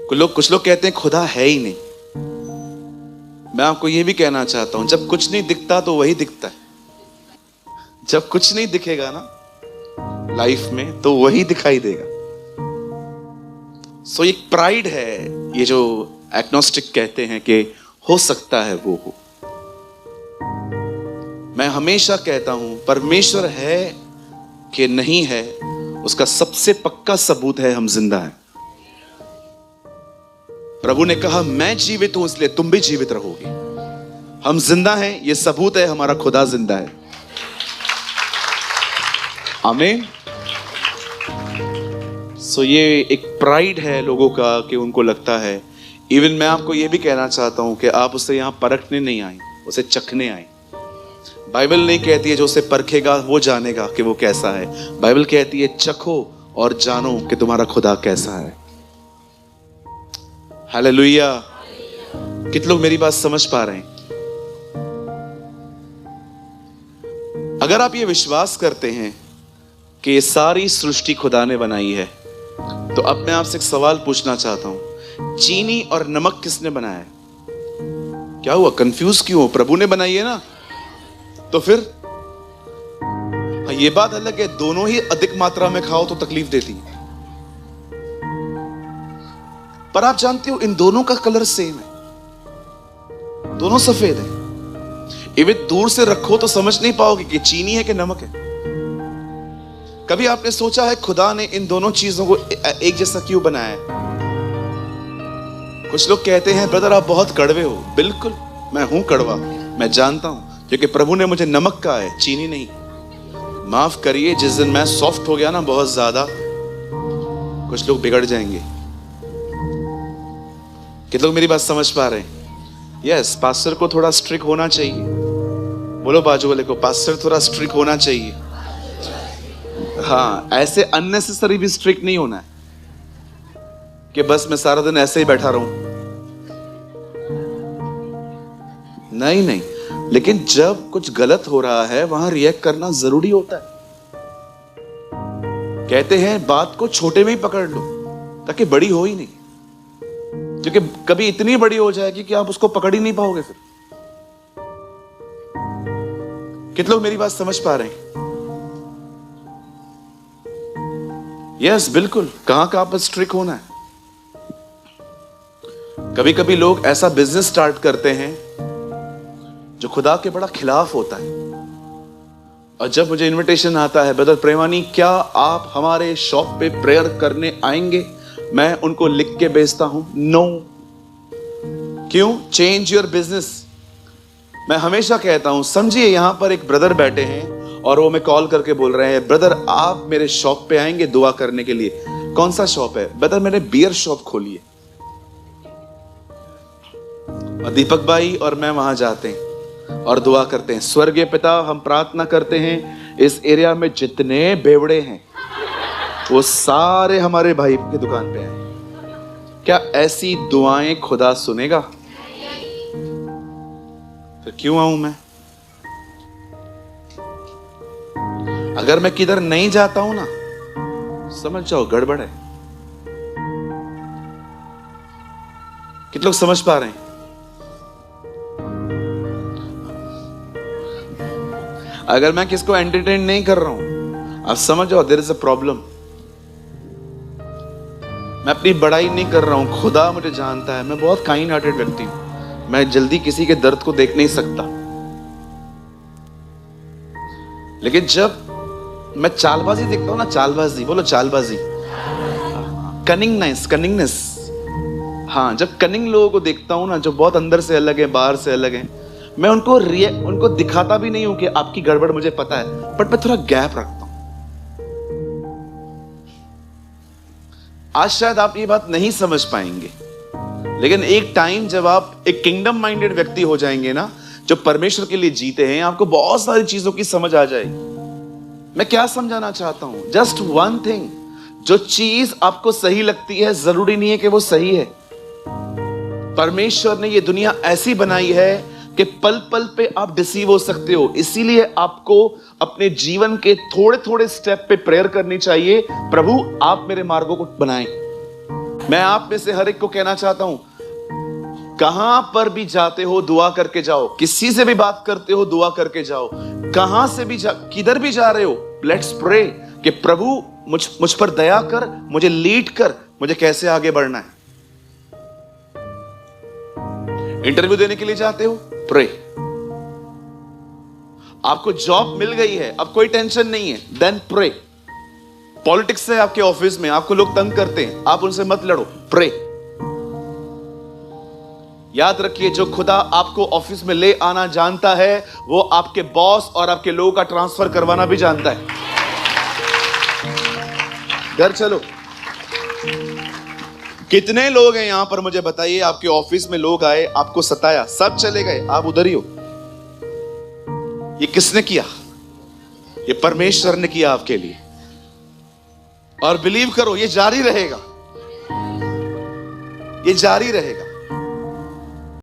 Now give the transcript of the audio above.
कुछ लोग कहते हैं खुदा है ही नहीं। मैं आपको यह भी कहना चाहता हूं, जब कुछ नहीं दिखता तो वही दिखता है। जब कुछ नहीं दिखेगा ना लाइफ में तो वही दिखाई देगा। सो एक प्राइड है, ये जो एग्नोस्टिक कहते हैं कि हो सकता है वो हो। मैं हमेशा कहता हूं परमेश्वर है कि नहीं है, उसका सबसे पक्का सबूत है हम जिंदा हैं। प्रभु ने कहा मैं जीवित हूं इसलिए तुम भी जीवित रहोगे। हम जिंदा हैं, ये सबूत है हमारा खुदा जिंदा है। आमीन। सो ये एक प्राइड है लोगों का कि उनको लगता है। इवन मैं आपको ये भी कहना चाहता हूं कि आप उसे यहां परखने नहीं आए, उसे चखने आए। बाइबल नहीं कहती है जो उसे परखेगा वो जानेगा कि वो कैसा है। बाइबल कहती है चखो और जानो कि तुम्हारा खुदा कैसा है। हालेलुया। कितने लोग मेरी बात समझ पा रहे हैं? अगर आप ये विश्वास करते हैं कि ये सारी सृष्टि खुदा ने बनाई है, तो अब मैं आपसे एक सवाल पूछना चाहता हूं, चीनी और नमक किसने बनाया है? क्या हुआ, कंफ्यूज क्यों हो? प्रभु ने बनाई है ना। तो फिर ये बात अलग है, दोनों ही अधिक मात्रा में खाओ तो तकलीफ देती है। पर आप जानते हो इन दोनों का कलर सेम है, दोनों सफेद है। इवन दूर से रखो तो समझ नहीं पाओगे कि चीनी है कि नमक है। कभी आपने सोचा है खुदा ने इन दोनों चीजों को एक जैसा क्यों बनाया है? कुछ लोग कहते हैं ब्रदर आप बहुत कड़वे हो। बिल्कुल मैं हूं कड़वा, मैं जानता हूं, क्योंकि प्रभु ने मुझे नमक कहा है, चीनी नहीं। माफ करिए, जिस दिन मैं सॉफ्ट हो गया ना बहुत ज्यादा, कुछ लोग बिगड़ जाएंगे। कितने लोग मेरी बात समझ पा रहे हैं? यस, पास्टर को थोड़ा स्ट्रिक्ट होना चाहिए। बोलो बाजू वाले को, पास्टर थोड़ा स्ट्रिक्ट होना चाहिए। हाँ, ऐसे अननेसेसरी भी स्ट्रिक्ट नहीं होना है कि बस मैं सारा दिन ऐसे ही बैठा रहूं। नहीं नहीं, लेकिन जब कुछ गलत हो रहा है वहां रिएक्ट करना जरूरी होता है। कहते हैं बात को छोटे में ही पकड़ लो ताकि बड़ी हो ही नहीं, क्योंकि कभी इतनी बड़ी हो जाएगी कि आप उसको पकड़ ही नहीं पाओगे फिर। कितने लोग मेरी बात समझ पा रहे हैं? यस, बिल्कुल। कहां कहां पर स्ट्रिक्ट होना है। कभी कभी लोग ऐसा बिजनेस स्टार्ट करते हैं जो खुदा के बड़ा खिलाफ होता है, और जब मुझे इनविटेशन आता है ब्रदर प्रेमानी क्या आप हमारे शॉप पे प्रेयर करने आएंगे, मैं उनको लिख के भेजता हूं नो। क्यों? Change your business. मैं हमेशा कहता हूं, समझिए यहां पर एक ब्रदर बैठे हैं और वो मैं कॉल करके बोल रहे हैं ब्रदर आप मेरे शॉप पे आएंगे दुआ करने के लिए। कौन सा शॉप है? ब्रदर मैंने बियर शॉप खोली है। और दीपक भाई और मैं वहां जाते हैं और दुआ करते हैं, स्वर्गीय पिता हम प्रार्थना करते हैं इस एरिया में जितने बेवड़े हैं वो सारे हमारे भाई की दुकान पे आए। क्या ऐसी दुआएं खुदा सुनेगा? फिर क्यों आऊं मैं? अगर मैं किधर नहीं जाता हूं ना, समझ जाओ गड़बड़ है। कितने लोग समझ पा रहे हैं? अगर मैं किसको एंटरटेन नहीं कर रहा हूं, आप समझ जाओ देयर इज अ प्रॉब्लम। मैं अपनी बड़ाई नहीं कर रहा हूं, खुदा मुझे जानता है, मैं बहुत काइंड हार्टेड व्यक्ति हूं, मैं जल्दी किसी के दर्द को देख नहीं सकता। लेकिन जब मैं चालबाजी देखता हूं ना, चालबाजी, बोलो चालबाजी, कनिंगनेस, हाँ, जब कनिंग लोगों को देखता हूं ना जो बहुत अंदर से अलग है बाहर से अलग है, मैं उनको दिखाता भी नहीं हूं कि आपकी गड़बड़ मुझे पता है, बट मैं थोड़ा गैप रखता हूं। आज शायद आप ये बात नहीं समझ पाएंगे, लेकिन एक टाइम जब आप एक किंगडम माइंडेड व्यक्ति हो जाएंगे ना, जो परमेश्वर के लिए जीते हैं, आपको बहुत सारी चीजों की समझ आ जाएगी। मैं क्या समझाना चाहता हूं? जस्ट वन थिंग, जो चीज आपको सही लगती है जरूरी नहीं है कि वो सही है। परमेश्वर ने ये दुनिया ऐसी बनाई है कि पल पल पे आप डिसीव हो सकते हो, इसीलिए आपको अपने जीवन के थोड़े थोड़े स्टेप पे प्रेयर करनी चाहिए, प्रभु आप मेरे मार्गों को बनाएं। मैं आप में से हर एक को कहना चाहता हूं, कहां पर भी जाते हो दुआ करके जाओ, किसी से भी बात करते हो दुआ करके जाओ, कहां से भी किधर भी जा रहे हो, लेट्स प्रे कि प्रभु मुझ पर दया कर, मुझे लीड कर, मुझे कैसे आगे बढ़ना है। इंटरव्यू देने के लिए जाते हो, प्रे। आपको जॉब मिल गई है, अब कोई टेंशन नहीं है, देन प्रे। पॉलिटिक्स है आपके ऑफिस में, आपको लोग तंग करते हैं, आप उनसे मत लड़ो, प्रे। याद रखिए, जो खुदा आपको ऑफिस में ले आना जानता है, वो आपके बॉस और आपके लोगों का ट्रांसफर करवाना भी जानता है। घर चलो। कितने लोग हैं यहां पर, मुझे बताइए, आपके ऑफिस में लोग आए, आपको सताया, सब चले गए, आप उधर ही हो। ये किसने किया? ये परमेश्वर ने किया आपके लिए। और बिलीव करो, ये जारी रहेगा, ये जारी रहेगा।